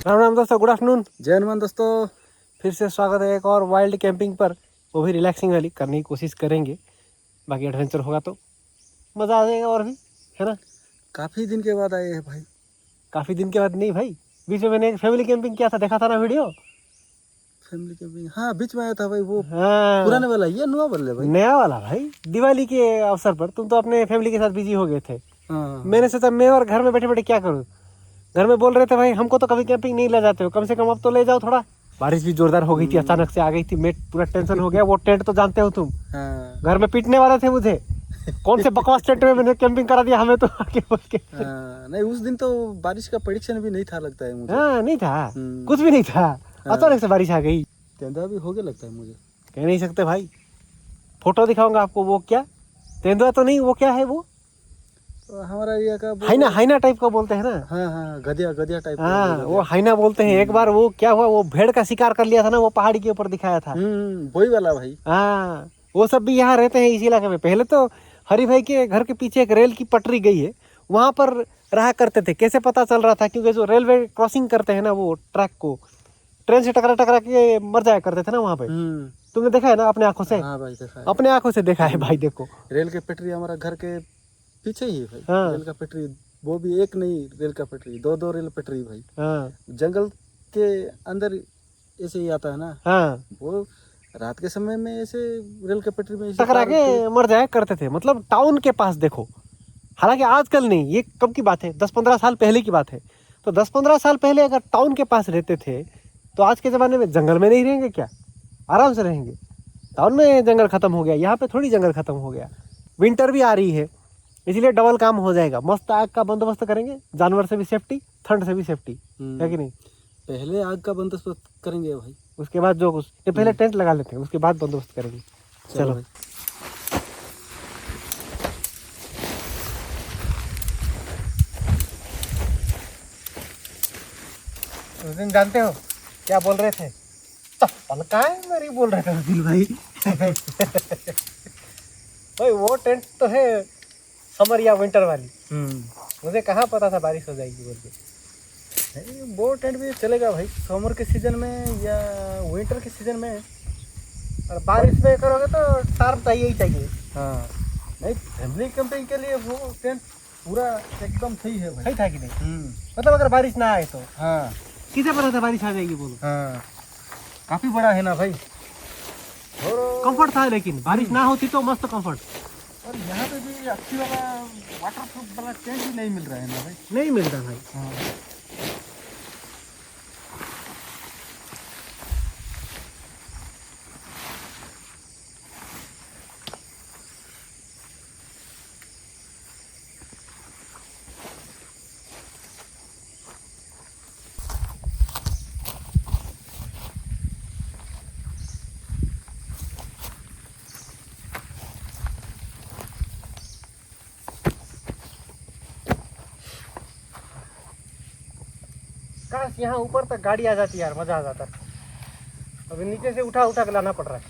राम राम दोस्तों, good afternoon. जय हनुमान दोस्तों, फिर से स्वागत है एक और वाइल्ड कैंपिंग पर। वो भी रिलैक्सिंग वाली करने की कोशिश करेंगे। बाकी एडवेंचर होगा तो मज़ा आ जाएगा और भी, है ना। काफी दिन के बाद आए हैं भाई। काफ़ी दिन के बाद नहीं भाई, बीच में मैंने एक फैमिली कैंपिंग किया था, देखा था ना वीडियो। फैमिली कैंपिंग, हाँ बीच में आया था भाई वो। हाँ, पुराने वाला ये नया वाला भाई। नया वाला भाई, दिवाली के अवसर पर। तुम तो अपने फैमिली के साथ बिजी हो गए थे। हाँ मैंने सोचा मैं और घर में बैठे बैठे क्या करूँ। घर में बोल रहे थे भाई हमको तो कभी कैंपिंग नहीं ले जाते हो, कम से कम अब तो ले जाओ थोड़ा। बारिश भी जोरदार हो गई थी, अचानक से आ गई थी, मैं पूरा टेंशन हो गया। वो टेंट तो जानते हो तुम, हाँ घर में पीटने वाले थे मुझे। कौन से बकवास टेंट में मैंने कैंपिंग करा दिया हमें तो आके बोल के। हाँ, नहीं उस दिन तो बारिश का प्रेडिक्शन भी नहीं था लगता है मुझे। हाँ नहीं था, कुछ भी नहीं था, अचानक से बारिश आ गई। तेंदुआ भी हो गया लगता है मुझे। कह नहीं सकते भाई, फोटो दिखाऊंगा आपको। वो क्या तेंदुआ तो नहीं, वो क्या है वो, तो हमारा एरिया का हाइना, हाइना टाइप का बोलते हैं ना। हाँ हाँ, गधिया गधिया टाइप का। हाँ वो हाइना बोलते हैं। एक बार वो क्या हुआ, वो भेड़ का शिकार कर लिया था ना, वो पहाड़ी के ऊपर दिखाया था। वही वाला भाई। हाँ वो सब भी यहाँ रहते हैं इस इलाके में। पहले तो हरी भाई के घर के पीछे एक रेल की पटरी गई है, वहां पर रहा करते थे। कैसे पता चल रहा था, क्योंकि जो रेलवे क्रॉसिंग करते हैं ना, वो ट्रैक को ट्रेन से टकरा टकरा के मर जाया करते थे ना वहाँ पे। तुमने देखा है ना अपने आंखों से? हाँ भाई देखा है। अपने आंखों से देखा है भाई। देखो रेल के पटरी हमारा घर के पीछे ही है भाई। हाँ। रेल का पटरी, वो भी एक नहीं, रेल का पटरी दो दो रेल पटरी भाई। हाँ जंगल के अंदर ऐसे ही आता है ना। हाँ, वो रात के समय में ऐसे रेल के पटरी में ऐसे टकरा के मर जाया करते थे। मतलब टाउन के पास देखो, हालांकि आजकल नहीं, ये कब की बात है, 10-15 साल पहले की बात है। तो 10-15 साल पहले अगर टाउन के पास रहते थे तो आज के ज़माने में जंगल में नहीं रहेंगे क्या? आराम से रहेंगे। टाउन में जंगल खत्म हो गया, यहाँ पे थोड़ी जंगल खत्म हो गया। विंटर भी आ रही है, इसलिए डबल काम हो जाएगा। मस्त आग का बंदोबस्त करेंगे, जानवर से भी सेफ्टी, ठंड से भी सेफ्टी, है कि नहीं। पहले आग का बंदोबस्त करेंगे भाई, उसके बाद जो कुछ, ये पहले टेंट लगा लेते हैं, उसके बाद बंदोबस्त करेंगे। चलो भाई। उस दिन जानते हो क्या बोल रहे थे? चप्पल का है मेरी बोल रहे थे उस दिन भाई। भाई वो टेंट तो है समर या विंटर वाली। मुझे कहाँ पता था बारिश हो जाएगी बोल के। नहीं वो टेंट भी चलेगा भाई, समर के सीजन में या विंटर के सीजन में। और बारिश में करोगे तो टार्प चाहिए ही चाहिए। हाँ नहीं, फैमिली कैंपिंग के लिए वो टेंट पूरा एकदम सही है भाई। सही था कि नहीं? मतलब अगर बारिश ना आए तो हाँ, किसे पता था बारिश आ जाएगी बोलो। हाँ काफी बड़ा है ना भाई, और कंफर्ट था। लेकिन बारिश ना होती तो मस्त कंफर्ट। और यहाँ पे भी अच्छी वाला वाटर प्रूफ वाला टेंट भी नहीं मिल रहा है ना भाई। नहीं मिलता भाई। हाँ काश यहाँ ऊपर तक गाड़ी आ जाती यार, मजा आ जाता। अभी नीचे से उठा उठा के लाना पड़ रहा है।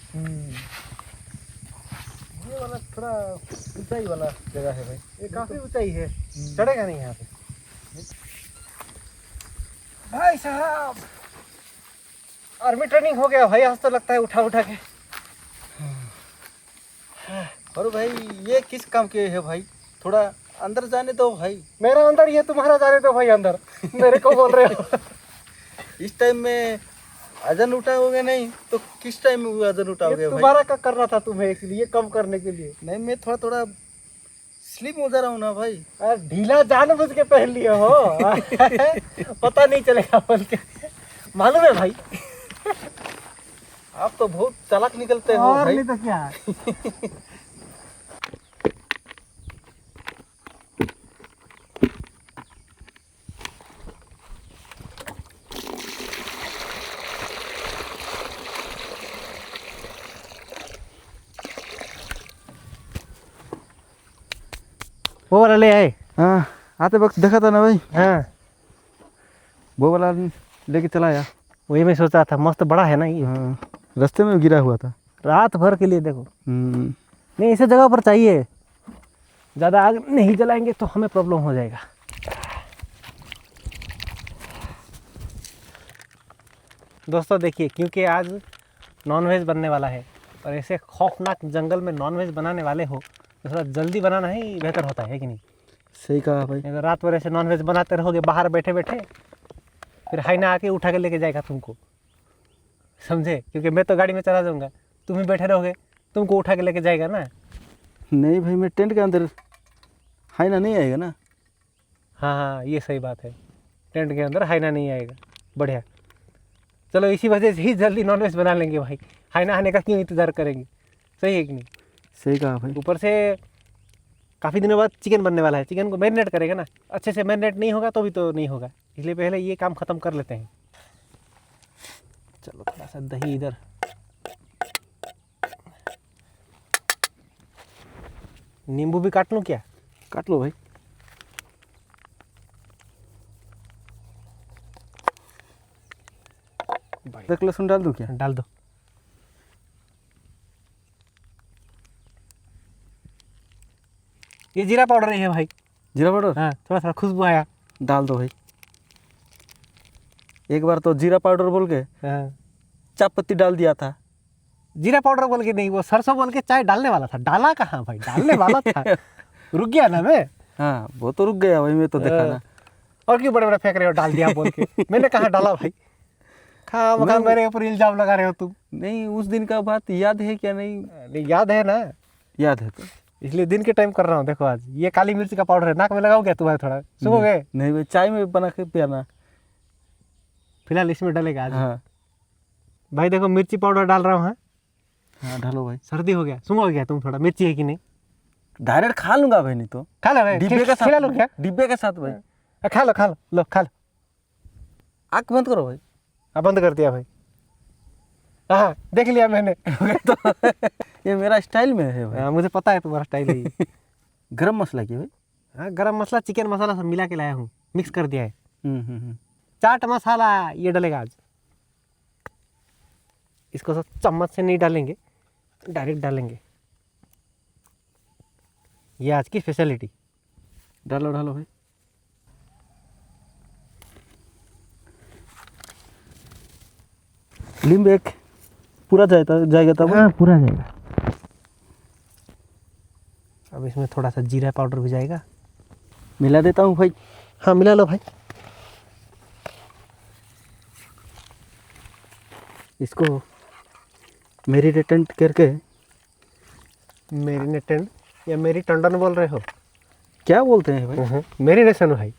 ये वाला थोड़ा ऊंचाई वाला जगह है भाई। ये काफी ऊंचाई है, चढ़ेगा नहीं यहाँ पे भाई साहब। आर्मी ट्रेनिंग हो गया भाई आज तो, लगता है उठा उठा के। और भाई ये किस काम के है भाई, थोड़ा अंदर जाने दो भाई। मेरा अंदर, ये तुम्हारा जाने दो भाई अंदर। मेरे को बोल रहे हो? इस टाइम में अजन उठाओगे नहीं तो किस टाइम में अजन उठाओगे भाई? तुम्हारा का करना था तुम्हें, इसलिए कम करने के लिए। नहीं मैं थोड़ा थोड़ा स्लिप हो जा रहा हूँ ना भाई। अरे ढीला जानबूझ के पहन लिए हो। पता नहीं चलेगा बोल के, मालूम है भाई। आप तो बहुत चालाक निकलते हो और भाई। नहीं तो क्या। वो वाला ले आए? हाँ आते वक्त देखा था ना भाई। हाँ वो वाला लेके चला आया। वही मैं सोचा था, मस्त बड़ा है ना ये। हाँ रास्ते में गिरा हुआ था। रात भर के लिए देखो। हम्म, नहीं ऐसे जगह पर चाहिए, ज़्यादा आग नहीं जलाएंगे तो हमें प्रॉब्लम हो जाएगा। दोस्तों देखिए, क्योंकि आज नॉनवेज बनने वाला है और ऐसे खौफनाक जंगल में नॉनवेज बनाने वाले हो तो थोड़ा जल्दी बनाना ही बेहतर होता है कि नहीं? सही कहा भाई। अगर रात भर ऐसे नॉनवेज बनाते रहोगे बाहर बैठे बैठे, फिर हाइना आके उठा के लेके जाएगा तुमको, समझे? क्योंकि मैं तो गाड़ी में चला जाऊँगा, तुम ही बैठे रहोगे, तुमको उठा के लेके जाएगा ना। नहीं भाई, मैं टेंट के अंदर हाइना नहीं आएगा ना। हाँ हाँ, ये सही बात है, टेंट के अंदर हाइना नहीं आएगा। बढ़िया, चलो इसी वजह से ही जल्दी नॉनवेज बना लेंगे भाई, हाइना आने का क्यों इंतज़ार करेंगे? सही है कि नहीं? सही कहा भाई। ऊपर से काफ़ी दिनों बाद चिकन बनने वाला है, चिकन को मैरिनेट करेगा ना, अच्छे से मैरिनेट नहीं होगा तो भी तो नहीं होगा, इसलिए पहले ये काम ख़त्म कर लेते हैं। चलो थोड़ा सा दही इधर, नींबू भी काट लूँ क्या? काट लो भाई। अदरक लहसुन डाल दूँ क्या? डाल दो। ये जीरा पाउडर ही है भाई। जीरा पाउडर? हाँ, थोड़ा सा खुशबू आया। डाल दो भाई। एक बार तो जीरा पाउडर बोल के हाँ, चाय पत्ती डाल दिया था। जीरा पाउडर बोल के नहीं, वो सरसों बोल के चाय डालने वाला था। डाला कहाँ भाई? डालने वाला था, रुक गया ना मैं। हाँ, वो तो रुक गया भाई, मैं तो देखा ना। और क्यों बड़े बड़े फेंक रहे हो डाल दिया बोल के? मैंने कहाँ डाला भाई? खा मखा मेरे ऊपर इल्जाम लगा रहे हो तुम। नहीं, उस दिन का बात याद है क्या? नहीं नहीं याद है ना, याद है तो। इसलिए दिन के टाइम कर रहा हूँ। देखो आज ये काली मिर्च का पाउडर है, नाक में लगाओ क्या तुम्हारे? थोड़ा सुनोगे? नहीं भाई, चाय में बना के पियाना। फिलहाल इसमें डालेगा आज। हाँ भाई देखो मिर्ची पाउडर डाल रहा हूँ। हाँ, हाँ डालो भाई। सर्दी हो गया, सुनोगे क्या तुम? थोड़ा मिर्ची है कि नहीं? डायरेक्ट खा लूंगा भाई, नहीं तो खा लो भाई, डिब्बे के खिला लो साथ। क्या? डिब्बे के साथ भाई। खा लो खा लो, लो खा लो। आँख बंद करो भाई। हाँ बंद कर दिया भाई। हाँ देख लिया मैंने। तो ये मेरा स्टाइल में है भाई। हाँ मुझे पता है तुम्हारा स्टाइल है ये। गरम मसाला की भाई। हाँ गरम मसाला चिकन मसाला सब मिला के लाया हूँ, मिक्स कर दिया है। हम्म। चाट मसाला ये डलेगा आज। इसको सब चम्मच से नहीं डालेंगे, डायरेक्ट डालेंगे। ये आज की स्पेशलिटी। डालो डालो भाई। नींबू एक पूरा जाएगा तब। हाँ पूरा जाएगा। अब इसमें थोड़ा सा जीरा पाउडर भी जाएगा। मिला देता हूँ भाई। हाँ मिला लो भाई। इसको मैरिनेटेड करके। मेरीनेटेड या मेरी टंडन बोल रहे हो? क्या बोलते हैं भाई? मेरीनेशन भाई।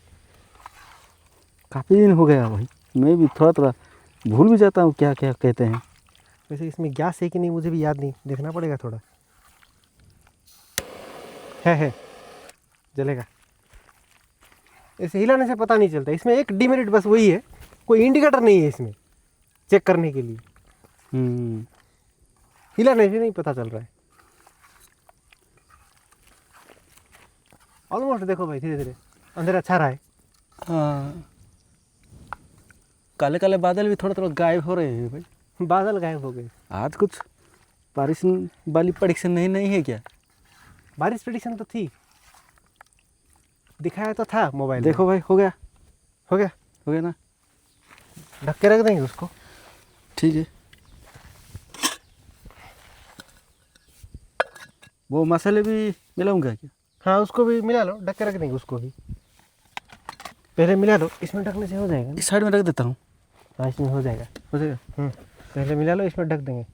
काफ़ी दिन हो गया भाई, मैं भी थोड़ा थोड़ा भूल भी जाता हूँ क्या क्या कहते हैं। वैसे इसमें गैस है कि नहीं मुझे भी याद नहीं, देखना पड़ेगा थोड़ा। है जलेगा। ऐसे हिलाने से पता नहीं चलता। इसमें एक डिमेरिट बस वही है, कोई इंडिकेटर नहीं है इसमें चेक करने के लिए। हिलाने से नहीं पता चल रहा है। ऑलमोस्ट देखो भाई, धीरे धीरे अंधेरा अच्छा रहा है। हाँ, काले काले बादल भी थोड़ा थोड़ा गायब हो रहे हैं भाई। बादल गायब हो गए। आज कुछ बारिश वाली प्रेडिक्शन नहीं है क्या? बारिश प्रेडिक्शन तो थी, दिखाया तो था मोबाइल। देखो भाई, हो गया हो गया। हो गया ना। ढक के रख देंगे उसको। ठीक है। वो मसाले भी मिलाऊंगा क्या? हाँ उसको भी मिला लो, ढक के रख देंगे उसको भी। पहले मिला लो, इसमें ढकने से हो जाएगा ना? इस साइड में रख देता हूँ। हाँ इसमें हो जाएगा। हो जाएगा। पहले मिला लो, इसमें ढक देंगे।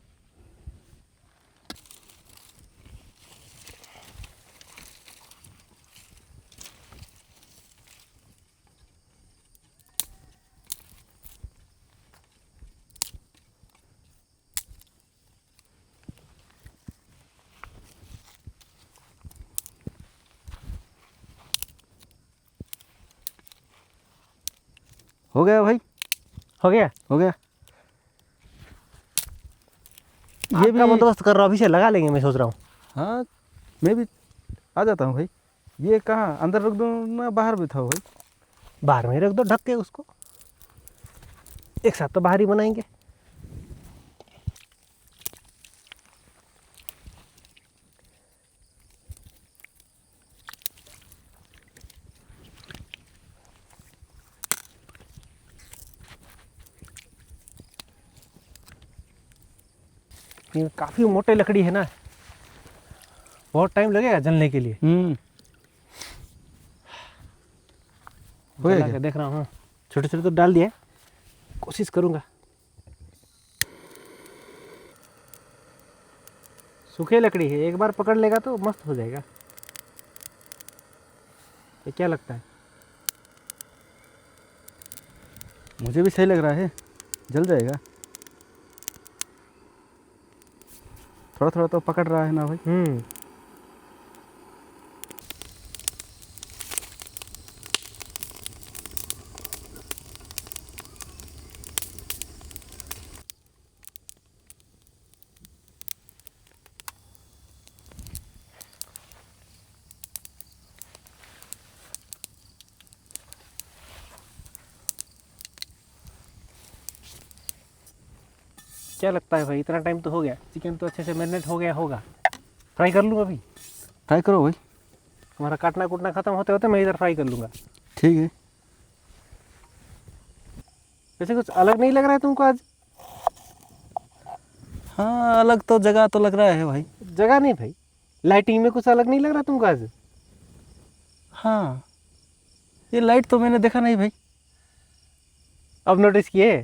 हो गया भाई, हो गया। हो गया। ये भी बंदोबस्त कर रहा हूँ, अभी से लगा लेंगे मैं सोच रहा हूँ। हाँ, मैं भी आ जाता हूँ भाई। ये कहाँ अंदर रख दूँ ना बाहर भी था भाई? बाहर में ही रख दो ढक के उसको, एक साथ तो बाहर ही बनाएंगे। ये काफ़ी मोटे लकड़ी है ना, बहुत टाइम लगेगा जलने के लिए। हो गया जला क्या? के देख रहा हूँ, छोटे छोटे तो डाल दिए, कोशिश करूँगा। सूखे लकड़ी है, एक बार पकड़ लेगा तो मस्त हो जाएगा। ये क्या लगता है? मुझे भी सही लग रहा है, जल जाएगा। थोड़ा थोड़ा तो पकड़ रहा है ना भाई। क्या लगता है भाई, इतना टाइम तो हो गया, चिकन तो अच्छे से मैरिनेट हो गया होगा। फ्राई कर लूँ अभी? ट्राई करो भाई। हमारा काटना कूटना खत्म होते होते मैं इधर फ्राई कर लूँगा। ठीक है। वैसे कुछ अलग नहीं लग रहा है तुमको आज? हाँ, अलग तो जगह तो लग रहा है भाई। जगह नहीं भाई, लाइटिंग में कुछ अलग नहीं लग रहा तुमको आज? हाँ, ये लाइट तो मैंने देखा नहीं भाई। अब नोटिस किए?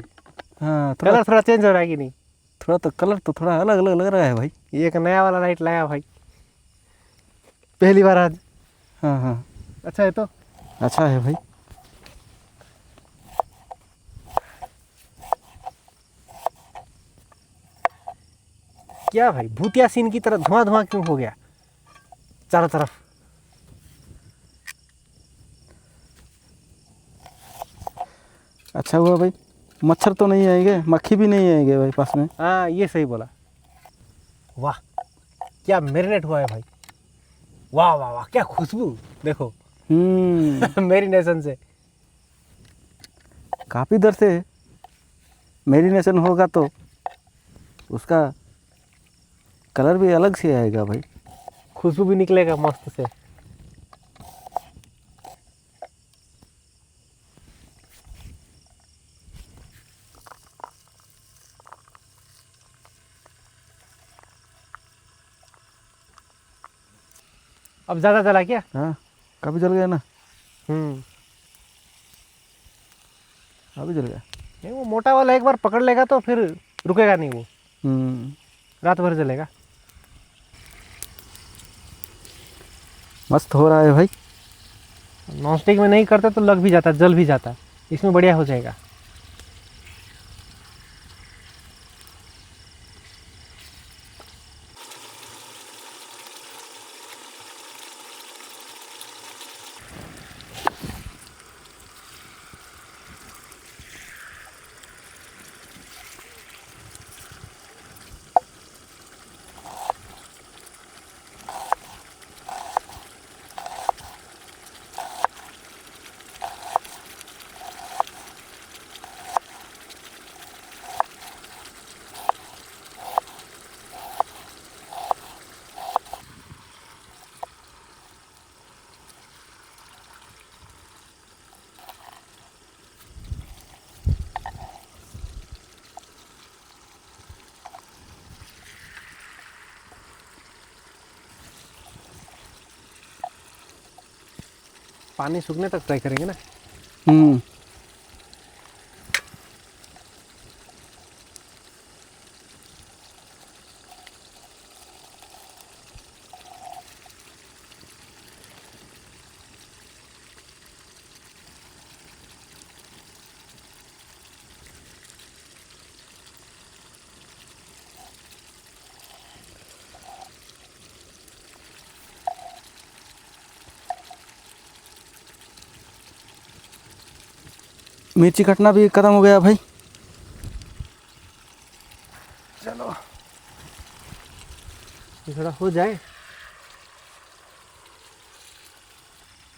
हाँ, थोड़ा कलर थोड़ा चेंज हो रहा है कि नहीं? थोड़ा तो कलर तो थोड़ा अलग अलग लग रहा है भाई। ये एक नया वाला लाइट लाया भाई, पहली बार आज। हाँ हाँ, अच्छा है तो। अच्छा है भाई। क्या भाई, भूतिया सीन की तरह धुआं धुआं क्यों हो गया चारों तरफ? अच्छा हुआ भाई, मच्छर तो नहीं आएंगे, मक्खी भी नहीं आएंगे भाई पास में। हाँ, ये सही बोला। वाह, क्या मैरिनेट हुआ है भाई। वाह वाह वाह, क्या खुशबू देखो। मैरिनेशन से। काफ़ी देर से मैरिनेशन होगा तो उसका कलर भी अलग से आएगा भाई। खुशबू भी निकलेगा मस्त से। अब ज़्यादा जला क्या? हाँ, काफ़ी जल गया ना। हम्म। अभी जल गया। नहीं, वो मोटा वाला एक बार पकड़ लेगा तो फिर रुकेगा नहीं वो, रात भर जलेगा। मस्त हो रहा है भाई। नॉन स्टिक में नहीं करते तो लग भी जाता, जल भी जाता, इसमें बढ़िया हो जाएगा। पानी सूखने तक फ्राई करेंगे ना। मिर्ची कटना भी खत्म हो गया भाई। चलो, ये थोड़ा हो जाए।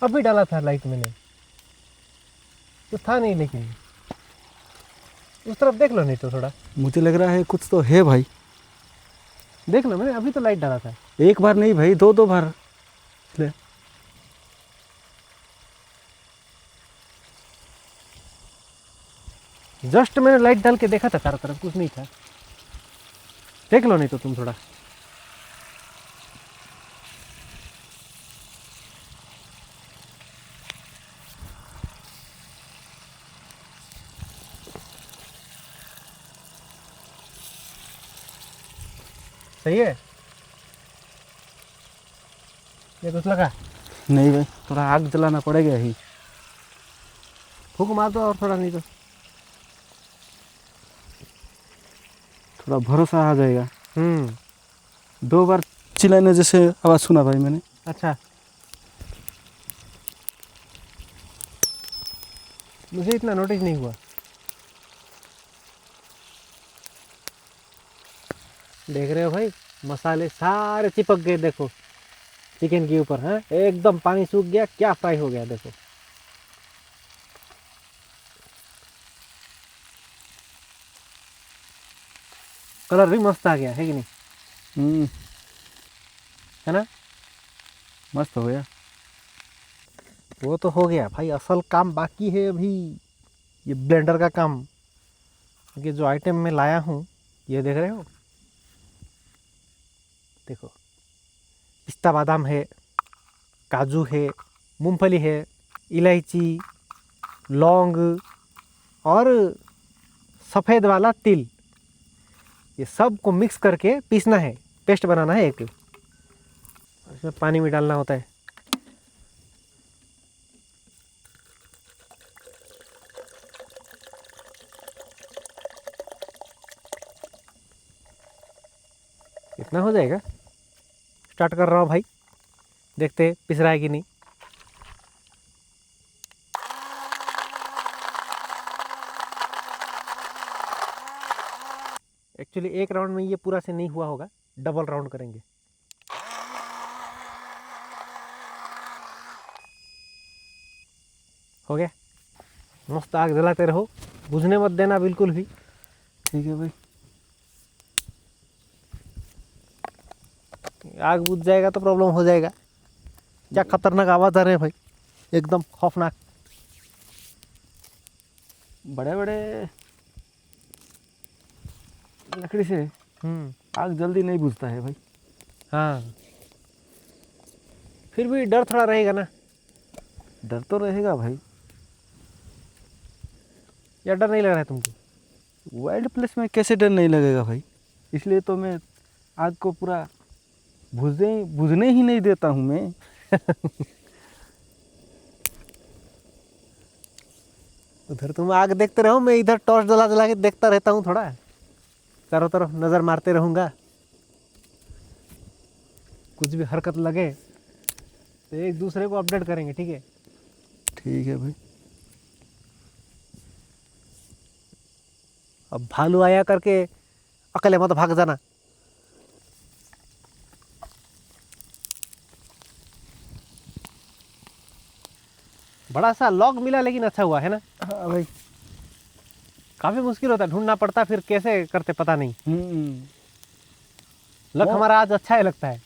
अभी डाला था लाइट मैंने, कुछ था नहीं, लेकिन उस तरफ देख लो नहीं तो थोड़ा मुझे लग रहा है कुछ तो है भाई। देख लो, मैंने अभी तो लाइट डाला था। एक बार नहीं भाई, दो बार ले। जस्ट मैंने लाइट डाल के देखा था, चारों तरफ कुछ नहीं था। देख लो नहीं तो तुम थोड़ा। सही है। ये कुछ लगा? नहीं भाई, थोड़ा आग जलाना पड़ेगा ही। फूक मार दो और थोड़ा, नहीं तो थोड़ा भरोसा आ जाएगा। 2 बार चिल्लाने जैसे आवाज़ सुना भाई मैंने। अच्छा, मुझे इतना नोटिस नहीं हुआ। देख रहे हो भाई, मसाले सारे चिपक गए देखो चिकन के ऊपर। है एकदम पानी सूख गया, क्या फ्राई हो गया देखो। कलर भी मस्त आ गया है कि नहीं, है ना? मस्त हो गया। वो तो हो गया भाई, असल काम बाकी है अभी, ये ब्लेंडर का काम। ये जो आइटम मैं लाया हूँ, ये देख रहे हो, देखो पिस्ता बादाम है, काजू है, मूंगफली है, इलायची, लौंग और सफ़ेद वाला तिल, ये सब को मिक्स करके पीसना है, पेस्ट बनाना है एक। इसमें पानी भी डालना होता है। इतना हो जाएगा। स्टार्ट कर रहा हूँ भाई, देखते हैं पिस रहा है कि नहीं। एक्चुअली एक राउंड में ये पूरा से नहीं हुआ होगा, डबल राउंड करेंगे। हो गया। मस्त आग जलाते रहो, बुझने मत देना बिल्कुल भी। ठीक है भाई। आग बुझ जाएगा तो प्रॉब्लम हो जाएगा। क्या खतरनाक आवाज़ आ रहे हैं भाई, एकदम खौफनाक। बड़े बड़े लकड़ी से आग जल्दी नहीं बुझता है भाई। हाँ, फिर भी डर थोड़ा रहेगा ना। डर तो रहेगा भाई। या डर नहीं लग रहा है तुमको? वाइल्ड प्लेस में कैसे डर नहीं लगेगा भाई, इसलिए तो मैं आग को पूरा बुझने ही नहीं देता हूँ मैं। उधर तुम आग देखते रहो, मैं इधर टॉर्च जला जला के देखता रहता हूँ, थोड़ा चारों तरफ नज़र मारते रहूँगा। कुछ भी हरकत लगे तो एक दूसरे को अपडेट करेंगे, ठीक है? ठीक है भाई। अब भालू आया करके अकेले मत भाग जाना। बड़ा सा लॉग मिला, लेकिन अच्छा हुआ है ना? हाँ भाई। काफ़ी मुश्किल होता है, ढूंढना पड़ता, फिर कैसे करते पता नहीं। लक वो- हमारा आज अच्छा है लगता है।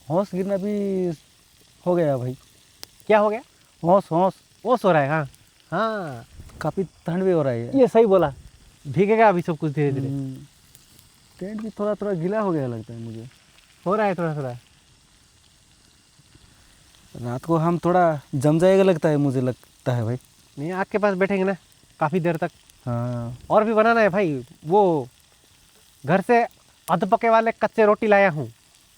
होश गिरना भी हो गया भाई। क्या हो गया? होश होश ओस हो रहा है। हाँ हाँ, काफ़ी ठंड भी हो रही है। ये सही बोला, भीगेगा अभी सब कुछ धीरे धीरे। टेंट भी थोड़ा थोड़ा गीला हो गया लगता है मुझे। हो रहा है थोड़ा थोड़ा। रात को हम थोड़ा जम जाएगा लगता है, मुझे लगता है भाई। नहीं, आग के पास बैठेंगे ना काफ़ी देर तक। हाँ और भी बनाना है भाई, वो घर से अध पके वाले कच्चे रोटी लाया हूँ,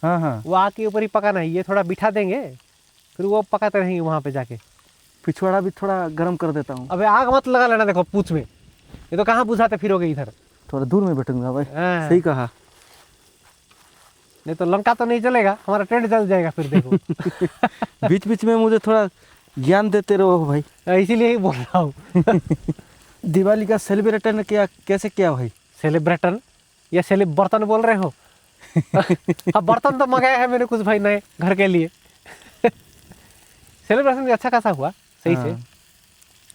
हाँ हाँ। वो आग के ऊपर ही पकाना है। ये थोड़ा बिठा देंगे, फिर वो पकाते रहेंगे वहाँ पे जाके। पिछवाड़ा भी थोड़ा गर्म कर देता हूँ। अबे आग मत लगा लेना, देखो पूछ में, ये तो कहाँ बुझाते फिरोगे इधर। थोड़ा दूर में बैठूंगा भाई। हाँ। सही कहा। नहीं तो लंका तो नहीं चलेगा, हमारा टेंट जल जाएगा फिर देखो। बीच बीच में मुझे थोड़ा ज्ञान देते रहो भाई। इसीलिए ही बोल रहा हूँ। दिवाली का सेलिब्रेशन क्या कैसे किया भाई? सेलिब्रेटन या बर्तन बोल रहे हो? हाँ, बर्तन तो मंगाया है मैंने कुछ भाई नए घर के लिए। सेलिब्रेशन भी अच्छा खासा हुआ, सही से।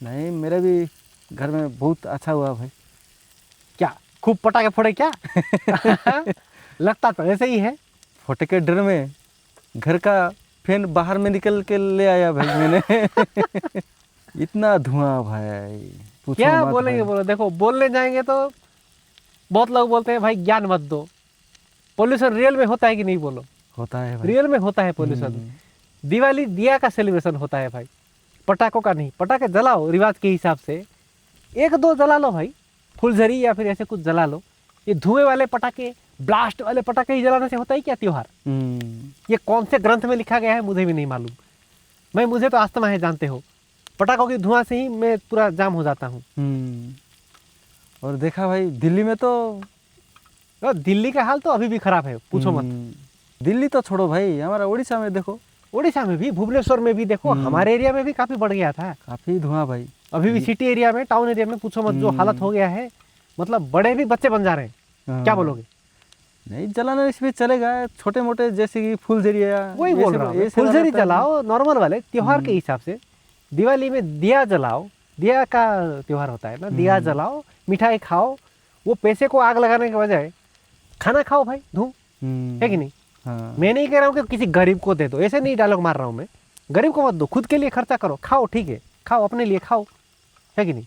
नहीं, मेरे भी घर में बहुत अच्छा हुआ भाई। क्या खूब पटाखे फोड़े क्या? लगता तो ऐसे ही है। फोटे के डर में घर का फैन बाहर में निकल के ले आया भाई मैंने। इतना धुआं भाई, पूछो क्या मत बोलेंगे भाई। बोलो, देखो बोलने जाएंगे तो बहुत लोग बोलते हैं भाई ज्ञान मत दो, पोल्यूशन रियल में होता है कि नहीं बोलो? होता है भाई। रियल में होता है पोल्यूशन। दिवाली दिया का सेलिब्रेशन होता है भाई, पटाखों का नहीं। पटाखे जलाओ रिवाज के हिसाब से, एक दो जला लो भाई, फुलझड़ी या फिर ऐसे कुछ जला लो। ये धुएं वाले पटाखे, ब्लास्ट वाले पटाखे ही जलाने से होता है क्या त्योहार? ये कौन से ग्रंथ में लिखा गया है मुझे भी नहीं मालूम। मुझे तो आस्थमा है, जानते हो, पटाखों की धुआं से ही मैं पूरा जाम हो जाता हूँ। और देखा भाई दिल्ली में तो, दिल्ली का हाल तो अभी भी खराब है, पूछो मत। दिल्ली तो छोड़ो भाई, हमारा उड़ीसा में देखो, उड़ीसा में भी, भुवनेश्वर में भी देखो, हमारे एरिया में भी काफी बढ़ गया था, काफी धुआं भाई। अभी भी सिटी एरिया में, टाउन एरिया में पूछो मत, जो हालत हो गया है, मतलब बड़े भी बच्चे बन जा रहे हैं। क्या बोलोगे? नहीं, जलाना इसमें चलेगा, छोटे मोटे जैसे कि फुलझड़ी, वही बोल रहा हूँ, फुलझड़ी जलाओ नॉर्मल वाले त्योहार के हिसाब से। दिवाली में दिया जलाओ, दिया का त्योहार होता है ना, दिया जलाओ, मिठाई खाओ, वो पैसे को आग लगाने के बजाय खाना खाओ भाई, धूम है कि नहीं? मैं नहीं कह रहा हूँ कि किसी गरीब को दे दो, ऐसे नहीं डायलॉग मार रहा हूँ मैं। गरीब को मत दो, खुद के लिए खर्चा करो, खाओ, ठीक है, खाओ, अपने लिए खाओ, है कि नहीं?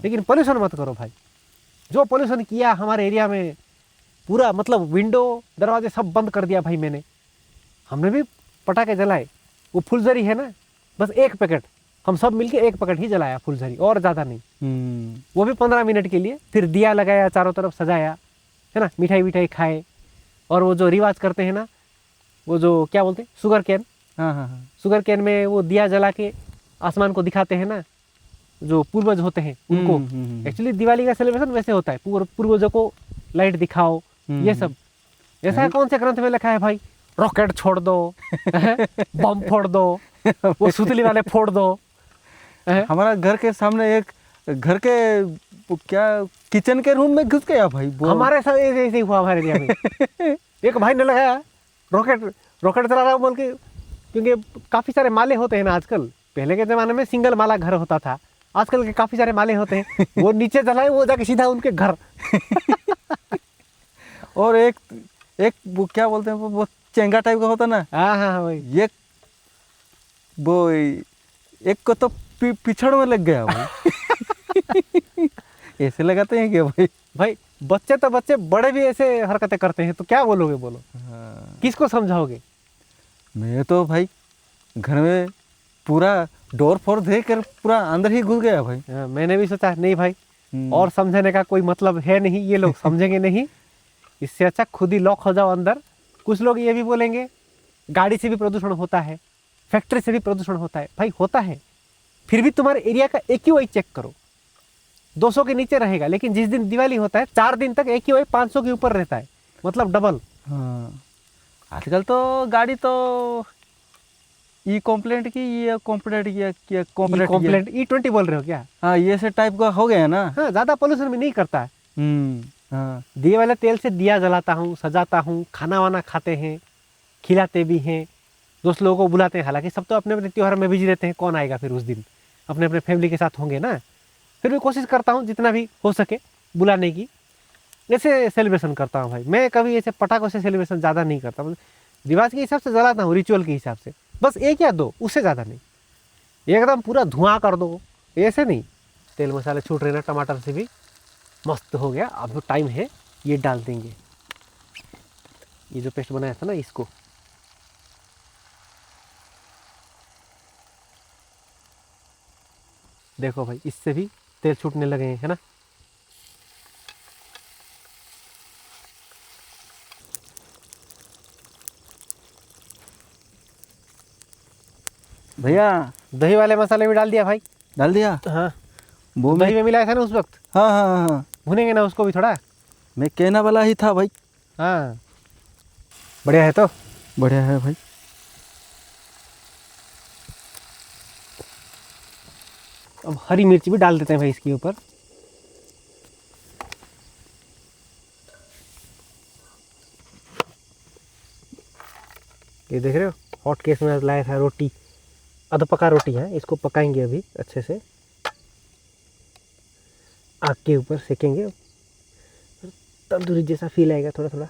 लेकिन पोल्यूशन मत करो भाई। जो पोल्यूशन किया हमारे एरिया में, पूरा मतलब विंडो दरवाजे सब बंद कर दिया भाई मैंने। हमने भी पटाखे जलाए, वो फुलझड़ी है ना, बस एक पैकेट, हम सब मिलके एक पैकेट ही जलाया फुलझड़ी, और ज़्यादा नहीं। वो भी 15 मिनट के लिए। फिर दिया लगाया, चारों तरफ सजाया, है ना, मिठाई विठाई खाए। और वो जो रिवाज करते हैं ना, वो जो क्या बोलते हैं, शुगर कैन, शुगर कैन में वो दिया जला के आसमान को दिखाते हैं ना, जो पूर्वज होते हैं उनको। एक्चुअली दिवाली का सेलिब्रेशन वैसे होता है, पूर्वजों को लाइट दिखाओ, ये सब। ऐसा कौन से ग्रंथ में लिखा है भाई, रॉकेट छोड़ दो, बम फोड़ दो, वो सुतली वाले फोड़ दो? हमारा घर के सामने एक घर के क्या किचन के रूम में घुस गया भाई, हमारे साथ ऐसे ही हुआ हमारे एरिया में। एक भाई ने लगाया रॉकेट चला रहा बोल के, क्योंकि काफी सारे माले होते हैं ना आजकल। पहले के जमाने में सिंगल माला घर होता था, आजकल के काफी सारे माले होते हैं। वो नीचे जलाए, वो जाके सीधा उनके घर। और एक वो क्या बोलते हैं, वो चेंगा टाइप का होता ना। हाँ भाई, ये वो एक को तो पिछड़ में लग गया भाई। ऐसे लगाते हैं क्या भाई? बच्चे तो बच्चे, बड़े भी ऐसे हरकतें करते हैं, तो क्या बोलोगे? बोलो, किसको समझाओगे? मैं तो भाई घर में पूरा डोर फोर देख कर पूरा अंदर ही घुस गया भाई। मैंने भी सोचा नहीं भाई, और समझाने का कोई मतलब है नहीं, ये लोग समझेंगे नहीं, इससे अच्छा खुद ही लॉक हो जाओ अंदर। कुछ लोग ये भी बोलेंगे गाड़ी से भी प्रदूषण होता है, फैक्ट्री से भी प्रदूषण होता है। भाई होता है, फिर भी तुम्हारे एरिया का AQI चेक करो, 200 के नीचे रहेगा। लेकिन जिस दिन दिवाली होता है, 4 दिन तक AQI 500 के ऊपर रहता है, मतलब डबल। आजकल तो गाड़ी तो कंप्लेंट की, ये कंप्लेंट E20 बोल रहे हो क्या? हाँ, ये से टाइप का हो गया ना। हाँ, ज्यादा पोल्यूशन भी नहीं करता है। दिए वाले तेल से दिया जलाता हूँ, सजाता हूँ, खाना वाना खाते हैं, खिलाते भी हैं, दोस्त लोगों को बुलाते हैं। हालांकि सब तो अपने अपने त्योहार में बिजी रहते हैं, कौन आएगा फिर उस दिन, अपने अपने फैमिली के साथ होंगे ना। फिर भी कोशिश करता हूँ जितना भी हो सके बुलाने की, ऐसे सेलिब्रेशन करता हूँ भाई। मैं कभी ऐसे पटाखों से सेलिब्रेशन ज़्यादा नहीं करता, मतलब रिवाज के हिसाब से जलाता हूँ, रिचुअल के हिसाब से, बस 1 या 2, उससे ज़्यादा नहीं। एकदम पूरा धुआं कर दो, ऐसे नहीं। तेल मसाले छूट रहे ना, टमाटर से भी मस्त हो गया। अब टाइम है, ये डाल देंगे, ये जो पेस्ट बनाया था ना, इसको। देखो भाई, इससे भी तेल छूटने लगे हैं, है ना। भैया दही वाले मसाले भी डाल दिया भाई। डाल दिया? हाँ, वो दही में मिलाया था ना उस वक्त। हाँ, भुनेंगे ना उसको भी थोड़ा। मैं कहना वाला ही था भाई। हाँ, बढ़िया है तो। बढ़िया है भाई। अब हरी मिर्च भी डाल देते हैं भाई इसके ऊपर। ये देख रहे हो, हॉट केस में लाया था रोटी, अध पका रोटी है, इसको पकाएंगे अभी अच्छे से, आग के ऊपर सेकेंगे, तंदूरी जैसा फील आएगा थोड़ा थोड़ा।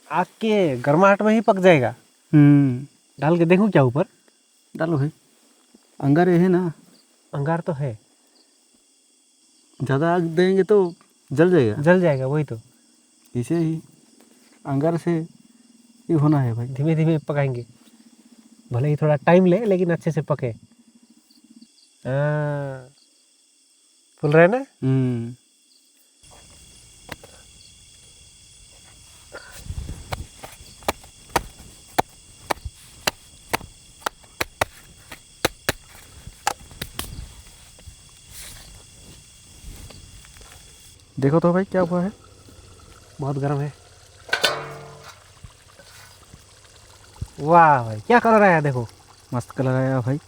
आग के गर्माहट में ही पक जाएगा। डाल के देखूं क्या ऊपर? डालो भाई, अंगारे है ना। अंगार तो है, ज़्यादा आग देंगे तो जल जाएगा। जल जाएगा, वही तो। इसे ही अंगार से ये होना है भाई। धीमे धीमे पकाएंगे, भले ही थोड़ा टाइम ले लेकिन अच्छे से पके। फुल रहे ना। देखो तो भाई क्या हुआ है। बहुत गर्म है। वाह भाई क्या कलर आया देखो। मस्त कलर आया भाई।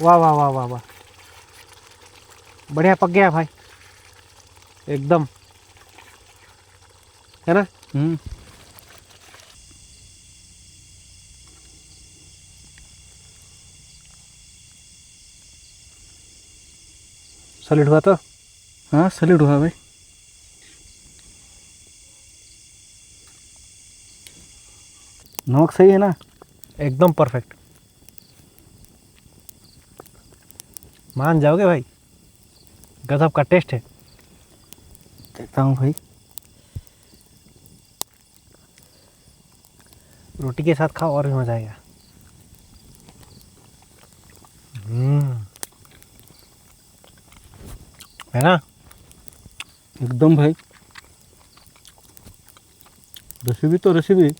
वाह वाह वाह वाह वाह, बढ़िया पक गया भाई एकदम, है ना। सॉलिड हुआ तो। हाँ सैलेड हुआ भाई। नमक सही है ना। एकदम परफेक्ट, मान जाओगे भाई, गजब का टेस्ट है। देखता हूँ भाई। रोटी के साथ खाओ और भी मजा आएगा। है ना। एकदम भाई। रेसिपी तो रेसिपी,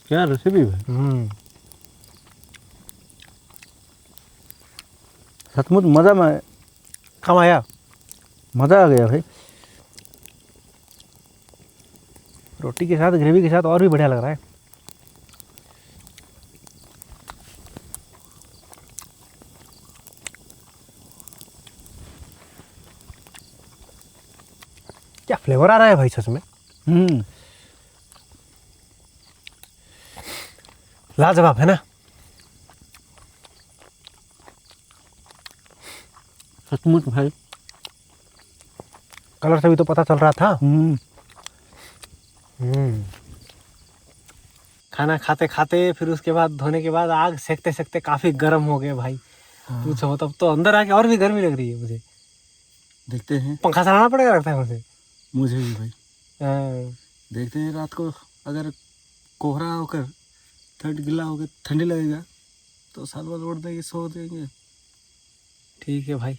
क्या रेसिपी भाई। सचमुच मज़ा में कम आया, मज़ा आ गया भाई। रोटी के साथ ग्रेवी के साथ और भी बढ़िया लग रहा है। क्या फ्लेवर आ रहा है भाई सच में। लाजवाब है ना। सचमुच भाई। कलर से भी तो पता चल रहा था। खाना खाते खाते फिर उसके बाद धोने के बाद आग सेकते सेकते काफी गर्म हो गए भाई। पूछो तब तो अंदर आके और भी गर्मी लग रही है मुझे। देखते हैं, पंखा चलाना पड़ेगा लगता है मुझे। मुझे भी भाई। हाँ। देखते हैं रात को अगर कोहरा होकर ठंड गिला होकर ठंडी लगेगा तो साल भर ओढ़ देंगे, सो देंगे। ठीक है भाई,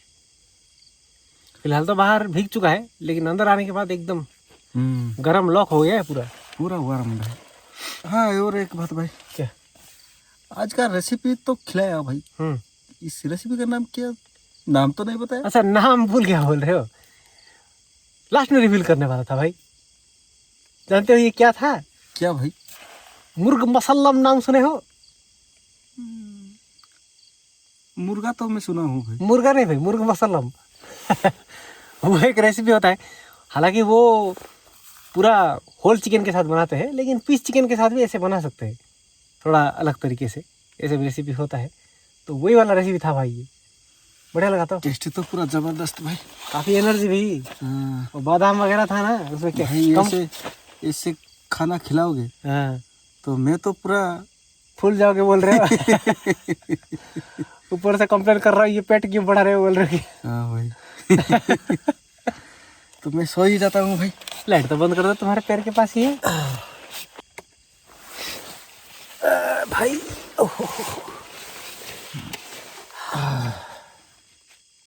फिलहाल तो बाहर भीग चुका है लेकिन अंदर आने के बाद एकदम गरम लॉक हो गया है पूरा। पूरा गर्म है। हाँ और एक बात भाई। क्या। आज का रेसिपी तो खिलाया भाई। इस रेसिपी का नाम क्या, नाम तो नहीं बताया। अच्छा नाम भूल गया बोल रहे हो, लास्ट में रिवील करने वाला था भाई। जानते हो ये क्या था। क्या भाई। मुर्ग मसल्लम नाम सुने हो। मुर्गा तो मैं सुना हूँ भाई। मुर्गा नहीं भाई, मुर्ग मसल्लम वो एक रेसिपी होता है। हालांकि वो पूरा होल चिकन के साथ बनाते हैं लेकिन पीस चिकन के साथ भी ऐसे बना सकते हैं, थोड़ा अलग तरीके से ऐसे भी रेसिपी होता है। तो वही वाला रेसिपी था भाई, ये बढ़िया लगा था। टेस्ट तो पूरा जबरदस्त भाई। काफी एनर्जी भी। और बादाम वगैरह था ना उसमें। क्या भाई ऐसे खाना खिलाओगे तो मैं तो पूरा फूल जाओगे बोल रहे हो। ऊपर से कंप्लेन कर रहा हूँ ये पेट क्यों बढ़ा रहे हो बोल रहे हो। हाँ भाई। तो मैं सो ही जाता हूँ भाई। लाइट तो बंद कर दो, तुम्हारे पैर के पास ही है भाई।